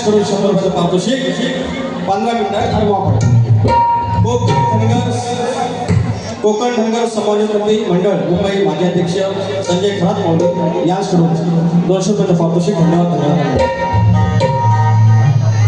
याचकडून 100 रुपयाचं पारितोषिक 15 मिनिटात ठरवा पडेल. कोकण धनगर समाजोन्नती मंडळ मुंबई माजी अध्यक्ष संजय खरात महोदय याचकडून 200 रुपयाचं पारितोषिक. धन्यवाद.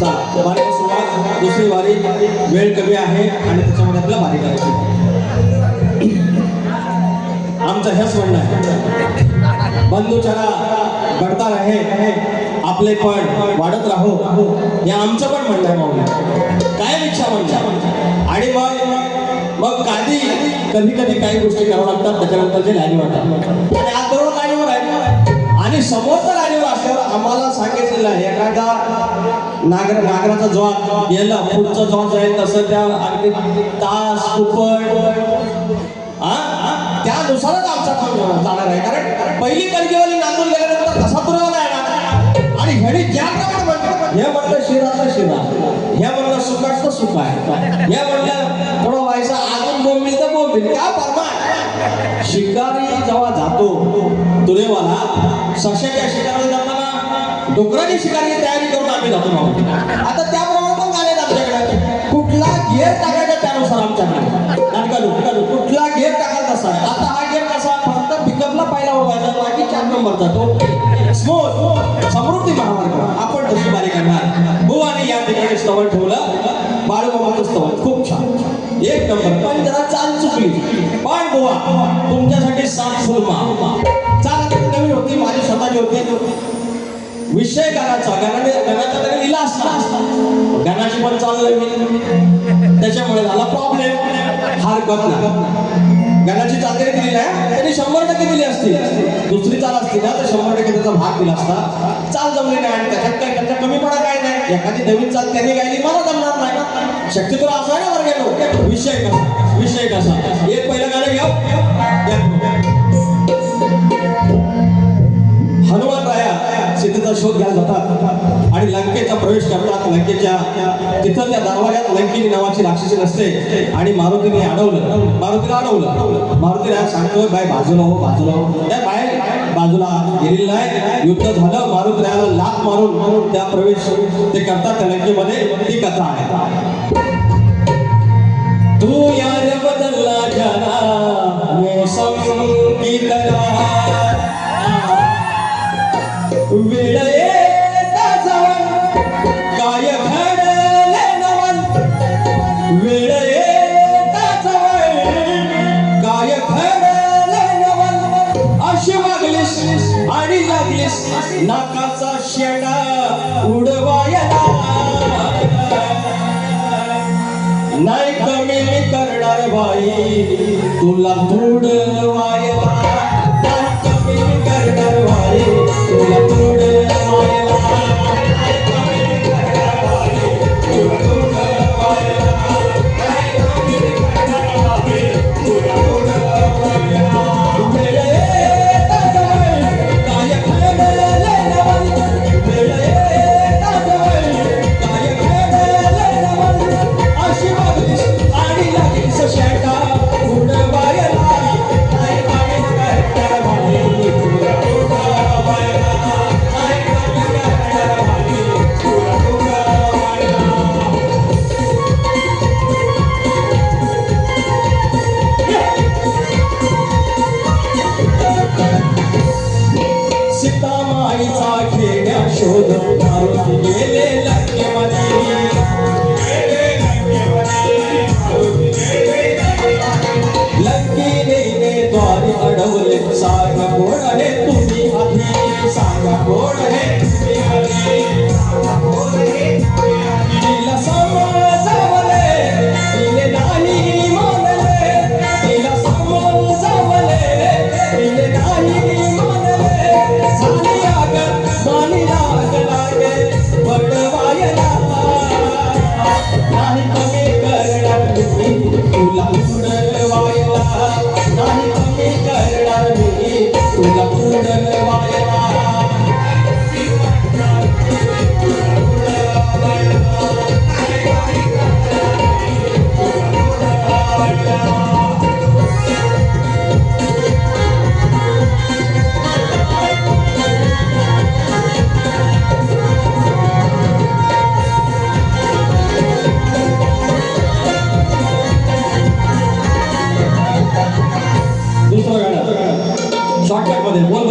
चला बारीची सुरुवात. दुसरी वारी वेळ कमी आहे आणि त्याच्यामध्ये आपल्याला बारी करायची. आमचं हेच म्हणणं आहे, बंधुचारा घडता रहे, आपले पण वाढत राहो, हे आमचं पण म्हणणं आहे. माऊली काय इच्छा म्हणता. आणि मग कधी कधी काही गोष्टी करावं लागतात, त्याच्यानंतर जे लाईनीवर वाटतात आणि आज बरोबर लाईनीवर आहे. आणि समोरच्या लाईनीवर असल्यावर आम्हाला सांगितलेलं आहे, एखादा नागराचा ज्वार गेला, पुढचा ज्वार जाईल तसं त्या अगदी तास कुपड त्यानुसारच आमचा जाणार आहे. कारण पहिली कलगीवाली नांदून गेल्यानंतर कसा पुरवला येणार. आणि ह्याने ज्या प्रमाणे म्हणतात, हे म्हणलं शिराचं शिरा, हे म्हणलं सुखाचं सुख आहे, हे म्हणलं थोडं व्हायचं अजून बोंबील तर बोंबील क्या परमाय. शिकारी जेव्हा जातो तुरेवाला, सशाच्या शिकारीला जाताना डोकराची शिकारी तयारी करून आम्ही जातो. आता त्याप्रमाणे पण गाणे आमच्याकडे कुठला घेर टाकायचा त्यानुसार आमच्याकडे कुठला घेर टाकायचा असा आहे. आता हा घेर कसा फक्त पिकअपला पहिला उडवायचा, बाकी 4 नंबरचा तो स्मूथ समृद्धी महामार्ग आपण तशी बारी करणार. बुवाने या ठिकाणी स्तवन ठेवलं, बाळूमामाचं स्तवन खूप छान, 1 नंबर. पण जरा चाल चुकली. पण बुवा तुमच्यासाठी 7 फुलमा चाल नवीन होती, माझी स्वतःची होती. विषय गाण्याचा गाण्याचा तरी लिहिला असता, गाण्याची पण चाललं मी, त्याच्यामुळे झाला प्रॉब्लेम. हरकत नाही, गाण्याची चाल तरी दिली नाही, त्यांनी 100% दिली असती. दुसरी चाल असती ना तर 100% त्याचा भाग दिला असता. चाल जमली नाही आणि त्याच्यात कमीपणा काय नाही. एखादी नवीन चाल त्यांनी गायली, मला जमणार नाही. शक्यतो असं आहे ना वर्गानो. विषय कसा एक पहिलं गाणं घ्या. हनुमान राया सीतेचा शोध घ्यायला जातात आणि लंकेचा प्रवेश करतात. लंकेच्या तिथं त्या दरवाजात लंकिनी नावाची राक्षसी नसते आणि मारुतीने मारुतीला अडवलं. मारुती राया सांगतोय, बाय बाजूला हो. त्या बाहेर बाजूला गेलेलं नाही. युद्ध झालं, मारुती रायाला लाथ मारून त्या प्रवेश ते करतात त्या लंकेमध्ये. ती कथा आहे. तू यार बदलला जाना मैं संगीतला वेळ येता जाऊन काय घडले नवन. वेळ येता जाऊन काय घडले नवन. अशी वागलीस आणि लागलीस नाकाचा शेंडा उडवायला. नाही कमी करणार बाई तुला तुडवायला. नाही कमी करणार बाई तुला तुडवायला. नाही कमी करणार बाई तुला तुडवायला. नाही कमी करणार बाई तुला तुडवायला. वेळ येता जाऊन काय घडले नवन. वेळ येता जाऊन काय घडले नवन. अशी वागलीस आणि लागलीस शेंडा उडवायला. नाही कमी करणार बाई तुला तुडवायला. नाही कमी करणार बाई तुला तुडवायला. सीतामाईचा खेड्या शोध मारुती गेले लंकेमध्ये. लंकिनीने द्वारी अडवले, सांगा कोण आहे तुम्ही आधी. सांगा कोण आहे तुम्ही आधी. तिला समजावले तिने नाही मानले. तिला समजावले तिने नाही मानले. झाली आग मानी लागलागे बडवायला. नाही कमी करणार मी तुला उडवायला. नाही कमी करणार मी तुला उडवायला.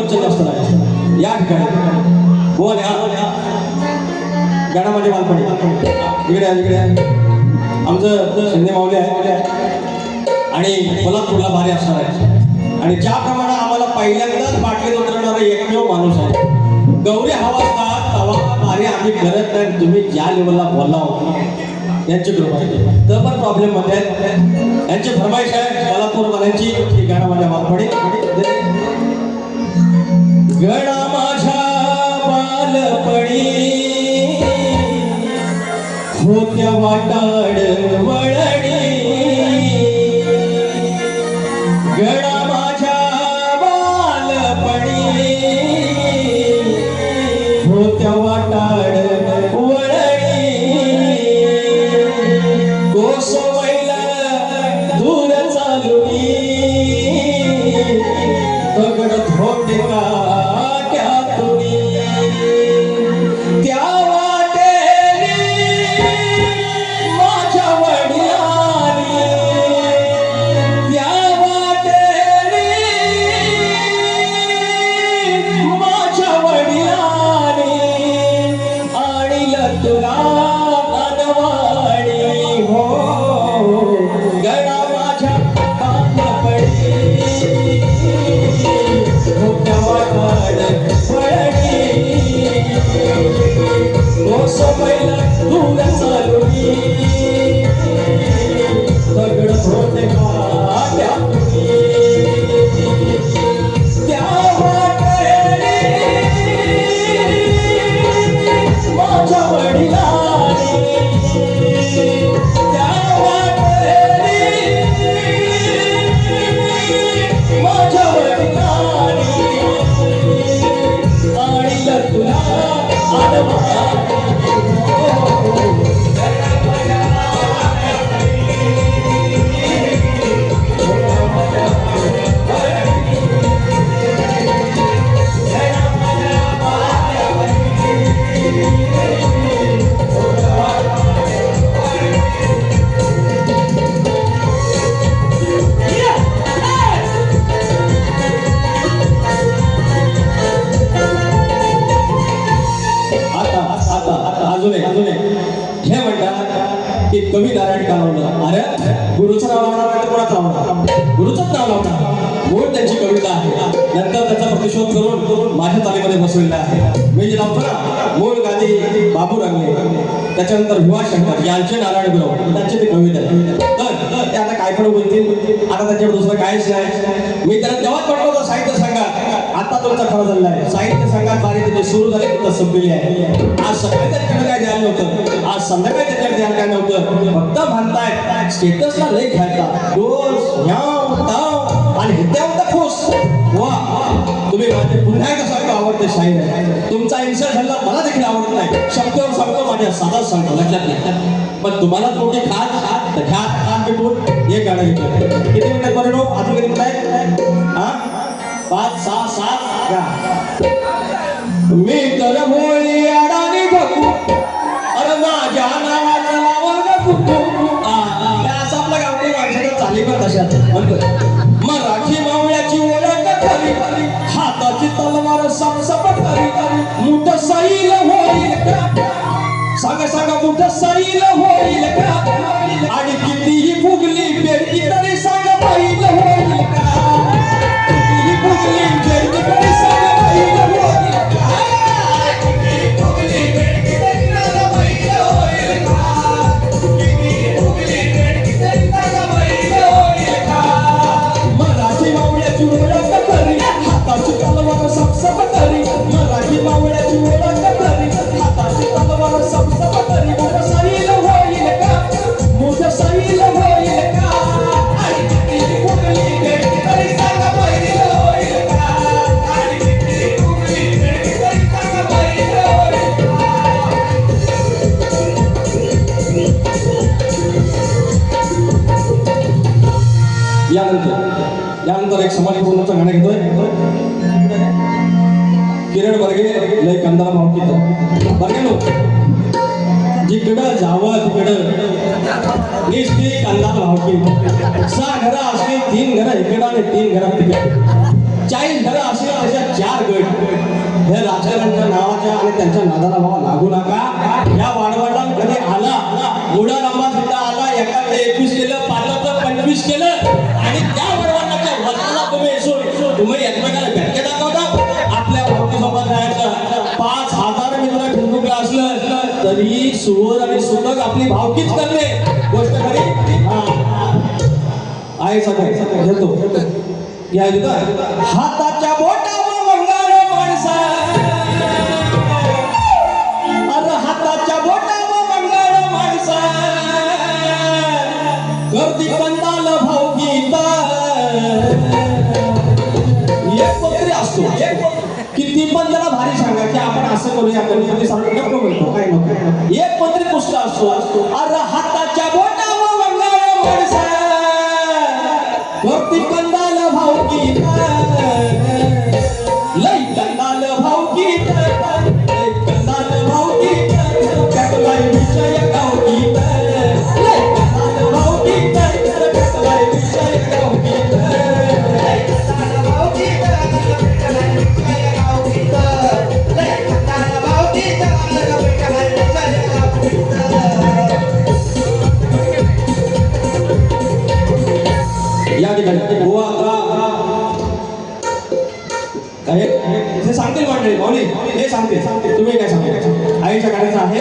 प्रवचन असतं आहे या ठिकाणी. बोल या गाण्यामध्ये बालपणी इकडे इकडे आमचं शिंदे माऊली आहे आणि कोल्हापूरला भारी असणार आहे. आणि ज्याप्रमाणे आम्हाला पहिल्यांदाच बाटलीत उतरणारा एकमेव माणूस आहे. गौरी हवा असतात तवा भारी आम्ही करत नाही. तुम्ही ज्या लेवलला बोलला होता यांची कृपा आहे. तर पण प्रॉब्लेम मध्ये यांची फरमाईश आहे कोल्हापूरवाल्यांची की गाण्यामध्ये बालपणी गणा माझ्या बालपणी होत्या वाटाड वळणी. गणा माझ्या बालपणी होत्या वाटाड वळणी. कोसवैला दूर चालुनी दगड थोडे काट्यातुनी. त्या हे म्हणतात की कवी नारायण का लावलं. अरे गुरुचं नाव लावणार नाही तर कोणाचं लावणार. गुरुचंच नाव लावणार. मूळ त्यांची कविता आहे. नंतर त्याचा प्रतिशोध करून माझ्या तालीमध्ये बसवलेला आहे. मी जे लावतो ना मूळ गादी बाबू रंगले त्याच्यानंतर भीमाशंकर यांचे नारायण गुरु त्यांची ती कविता आहे. तर ते आता काय पण बोलतील. आता त्याच्यावर दुसरं काहीच नाही. मी त्याला तेव्हाच म्हटलं होतं साहित्य संघात. आता तुमचा खरं झालेला आहे. साहित्य संघात बारी तिथे सुरू झाली तिथं संपलेली आहे. आज सकाळी त्याच्याकडे काय द्यायला नव्हतं. आज संध्याकाळी त्याच्याकडे द्यायला काय नव्हतं. फक्त म्हणताय स्टेटसला लेख घ्यायचा दोष आणि हिद्यावता खुश. वा तुम्ही माझे पुन्हा एकदा सांगतो आवडते शाहीर आहे. तुमचा इन्सर्ट झाला मला देखील आवडत नाही. शब्दावर सांगतो माझ्या साधाच सांगतो लक्षात नाही. पण तुम्हाला थोडी खात भेटून एक गाणं घेतलं. किती मिनिटात बरं अजून किती मिनिट हा 5 6 7 गा. मी तर होळी अडाणी बघू अरे माझ्या नावाला लावल ग कुकू. असं आपल्या गावठी माणसाला चाली पण तशात मराठी मावळ्याची ओळख करी हाताची तलवार सपसप करी. मुठ सैल होईल का सांगा मुठ सैल होईल का. आणि कितीही फुगली बेडकी तरी सांग बैल होईल का. कितीही फुगली बेडकी तरी सांग बैल होईल का. कितीही फुगली बेडकी तरी सांग बैल होईल का. कितीही फुगली बेडकी तरी सांग बैल होईल का. मराठी मावळ्याची ओळख करी हाताची तलवार सपसप करी. मराठी मावळ्याची ओळख करी हाताची तलवार सपसप करी. मोठं सैल होईल का. मोठं सैल होईल का. आणि कितीही फुगली बेडकी तरी सांग बैल होईल का. आणि कितीही फुगली बेडकी तरी सांग बैल होईल का. यानंतर एक समाज पूर्णचं गाणं घेतोय. किरण बर्गे लय कंदार भावकीत बर्गे नो जिकडं जावं तिकडं निस्ती कंदार भावकी. 6 घरं असली 3 घरं इकडं आणि 3 घरं तिकडं. 40 घरं असेल अशा 4 गट हे राजकारणाच्या नावाच्या आणि त्यांच्या नादाला भावा लागू नका. या वाडवडिलांकडे आला मुडा रंबा सुद्धा आला, एकाचं 21 केलं, पाटलाचं 25 केलं आणि त्या वडवडिलांच्या वजनाला तुम्ही एकमेकाला भेटके दाखवता. आपल्या भक्तीसोबत जायचं 5,000 मित्र ठिकठुकलं असलं तरी सुवर आणि सुतक आपली भावकीच करणे गोष्ट खरी आहे. सगळं घेतो घ्या देतो हाताच्या बोटावर मंगळ माणसा, अरे हाताच्या बोटावर मंगळ माणसा गर्दी कंदाल भावगीत एक पत्री असतो. किती पण त्याला भारी सांगा की आपण असं करूया गणपती सांगतो नको म्हणतो काय नको. एक पत्री पुस्तक असतो. अरे हाताच्या बोटावर मंगळ माणसा गर्दी कंदाल भावगीत लई कंदाल भावगीत लई कंदाल भावगीत कटलाई विषय गावगीत लई कंदाल भावगीत कटलाई विषय गावगीत लई कंदाल भावगीत कटलाई विषय गावगीत लई कंदाल भावगीत कटलाई विषय गावगीत. या ठिकाणी गोवा काय हे सांगतील मंडळी माऊली हे सांगते तुम्ही काय सांगते. आईच्या गाण्याचं आहे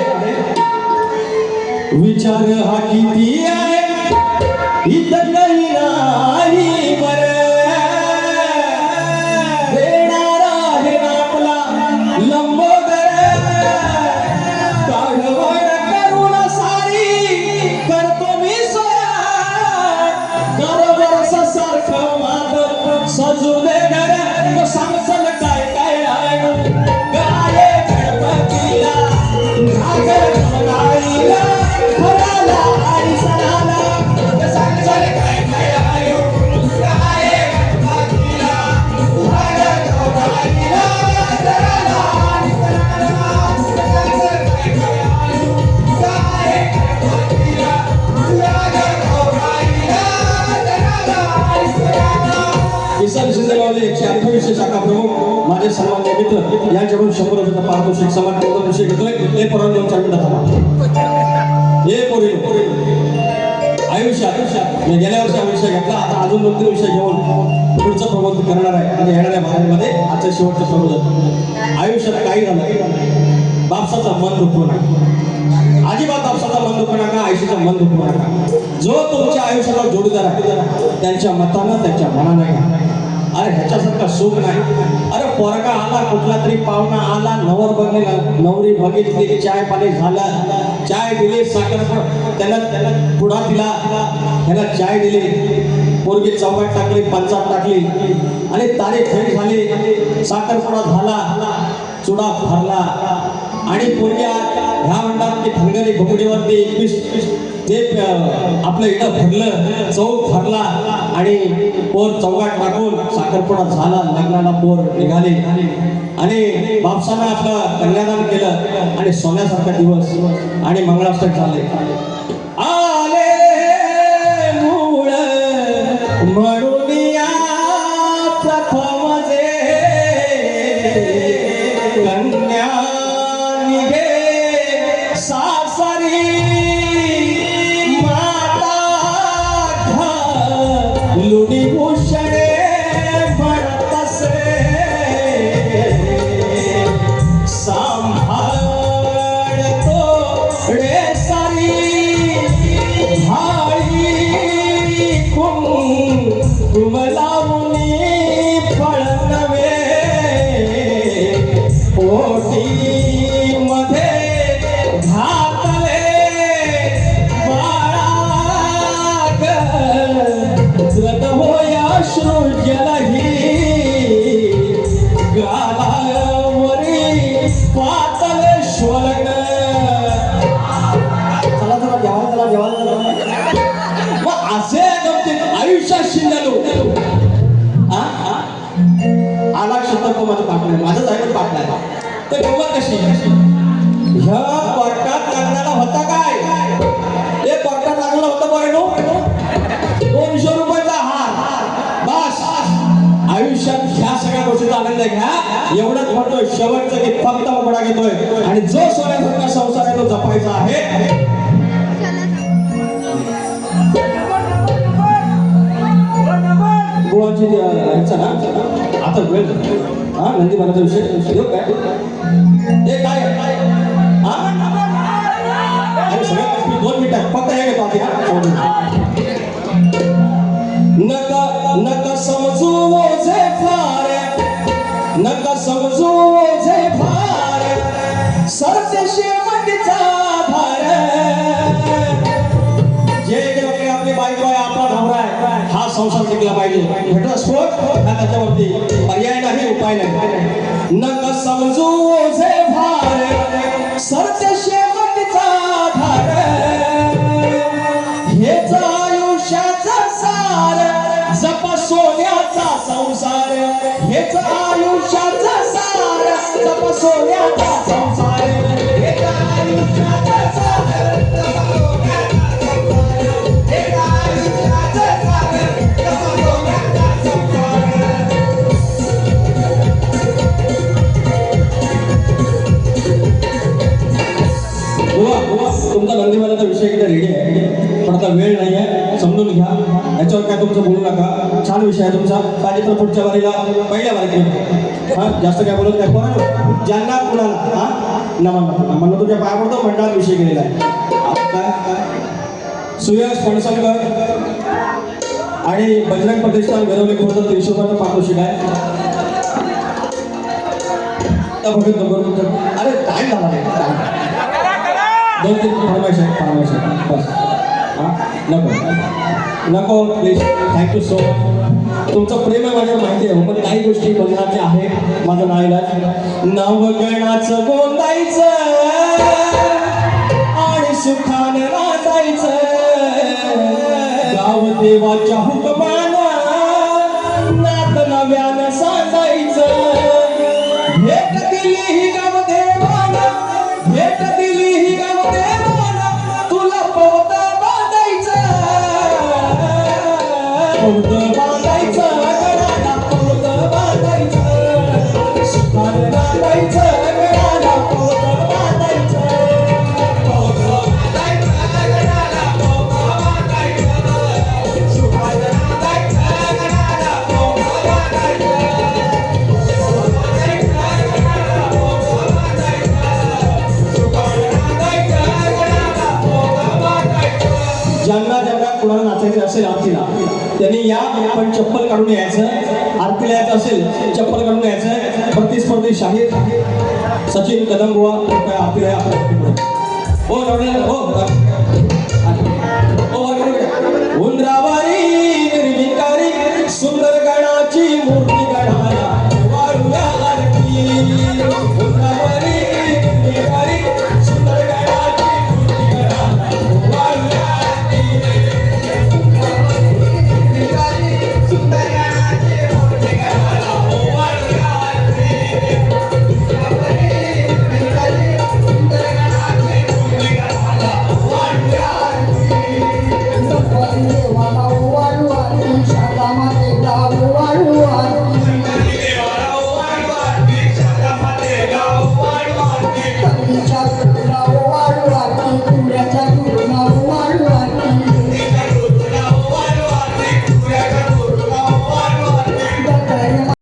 विचार हा किती आहे इथं काही नाही बरं देणारा आहे आपला लंबोदर काढवण करून सारी करतो मी सारखं माझं सजू दे घर सांगसल काय काय आहे गाये गणपतीला घागर कमलाईला फराला आणि सणाला सांगसल काय काय आहे गाये गणपतीला घागर कमलाईला फराला आणि सणाला सांगसल काय काय आहे गाये गणपतीला घागर कमलाईला किसन शिंदेवाले 128 शाखा प्रमुख माझे सन्माननीय मित्र यांच्याकडून 100 रुपयाचा पारितोषिक सन्मान विषय घेतोय. हे पोरांनो 2-4 मिनिटं थांबा. हे पोरी आयुष्यात मी गेल्या वर्षी हा विषय घेतला, आता अजून 2-3 विषय घेऊन पुढचं प्रबोधन करणार आहे आणि येणाऱ्या भागामध्ये आजचं शेवटचं प्रबोधन. आयुष्यात काही झालं बापसाचं मन दुखवू नका, अजिबात बापसाचा मन दुखवू नका, आयुष्याचं मन दुखवू नका. जो तुमच्या आयुष्याला जोडीदार आहे त्यांच्या मतानं त्यांच्या मनाने घ्या. अरे ह्याच्यासारखा सुख नाही. अरे पोरगा आला, कुठला तरी पाहुणा आला, नवर बघितला, नवरी बघितली, चाय पाणी झालं, चाय दिली, साखर त्याला पुढा दिला, ह्याला चाय दिली, पोरगी चौकात टाकली, पंचात टाकली आणि तारीख फेरी झाली, साखरपुडा झाला, चुडा भरला आणि पोरगी ह्या म्हणतात की धनगरी घोगडीवरती 21 ते आपलं इथं भरलं, चौक भरला आणि पोर चौकात टाकून साखरपुडा झाला, लग्नाला पोर निघाले आणि बापसानं आपलं कन्यादान केलं आणि सोन्यासारखा दिवस आणि मंगळाष्टक झाले. आले मूळ म्हणून या प्रथम जे कन्या निघे सासरी लुणी भूषणे म्हणत असे सांभाळतो रे सारी भाळी कुंकुमला मुनी फळ नवे ओटी मध्ये घातले सृजलही गालावरी पातळ स्वर्ण. चला चला जेवायला मग असे आयुष्यात शिंदलो आला शतक माझं पाठलाय, माझंच आहे पाठलाय. तर गंमत कशी ह्या कोर्टात लागणारा होता काय, हे कोर्टात लागला होतं बरं 200 रुपयाचा हार बस. आयुष्य आयुष्यात ह्या सगळ्या गोष्टीचा आनंद घ्या. एवढंच म्हणतोय शेवटचं की फक्त उघडा घेतोय आणि जो सोन्यासारखा संसार आहे तो जपायचा आहे. गुळाची ह्याचा ना आता वेळ हा नंदी मनाचा विषय देऊ काय हे काय हा अरे सगळ्यात 2 मिनिटं फक्त हे घेतो आधी हा नका समजू ओझे फार नका समजू ओझे फार सरते शेवटचा धार जे लोक आपली बायको आहे आपला नवरा आहे हा संसार टिकला पाहिजे घटस्फोट हा त्याच्यावरती पर्याय नाही उपाय नाही. नका समजू ओझे फार सरते शेवटचा धार हेच आयुष्याचा सार जपा सोन्याचा संसार हेच आयुष्याचा सार जपा सोन्याचा संसार हेच आयुष्याचा सार जपा सोन्याचा संसार हेच आयुष्याचा सार जपा सोन्याचा संसार. तुमचा नंदीवाल्याचा विषय किती रेडी आहे पण आता वेळ नाही आहे समजून घ्या याच्यावर काय तुमचं बोलू नका. छान विषय आहे तुमचा पाहिजे तर पुढच्या वारीला पहिल्या वारीत हा जास्त काय बोलत नाही कोण ज्यांना कुणाला हा नमन तुमच्या पाया पडतो मंडळात विषय केलेला आहे. काय सुयश फणसलकर आणि बजरंग प्रतिष्ठान घडवले खोत 300 रुपयाचं पारितोषिक आहे. अरे काय झाला 2-3 फरमाईश आहे बस हां नको प्लीज थँक्यू सो मच. तुमचं प्रेम आहे माझ्या माहिती आहे पण काही गोष्टी बदलायच्या आहे माझं नाईलाज. नवगणाचं गोंदायचं आणि सुखानं नाचायचं गाव देवाच्या हुकमानं नात नव्यानं सांगायचं भेट दिली ही गाव देवानं भेट दिली ही गाव देवानं तुला पवत बांधायचं पवत बांधायचं गडाला पवत बांधायचं सुखानं नाचायचं गडाला पवत बांधायचं पवत बांधायचं गडाला पवत बांधायचं सुखानं नाचायचं गडाला पवत बांधायचं. ज्यांना ज्यांना कुणाला नाचायचं असेल आरतीला त्यांनी या पण चप्पल काढून यायचं. आरतीला यायचं असेल चप्पल काढून यायचं. प्रतिस्पर्धी शाहीर सचिन कदम बुवा आरतीला या. हो हो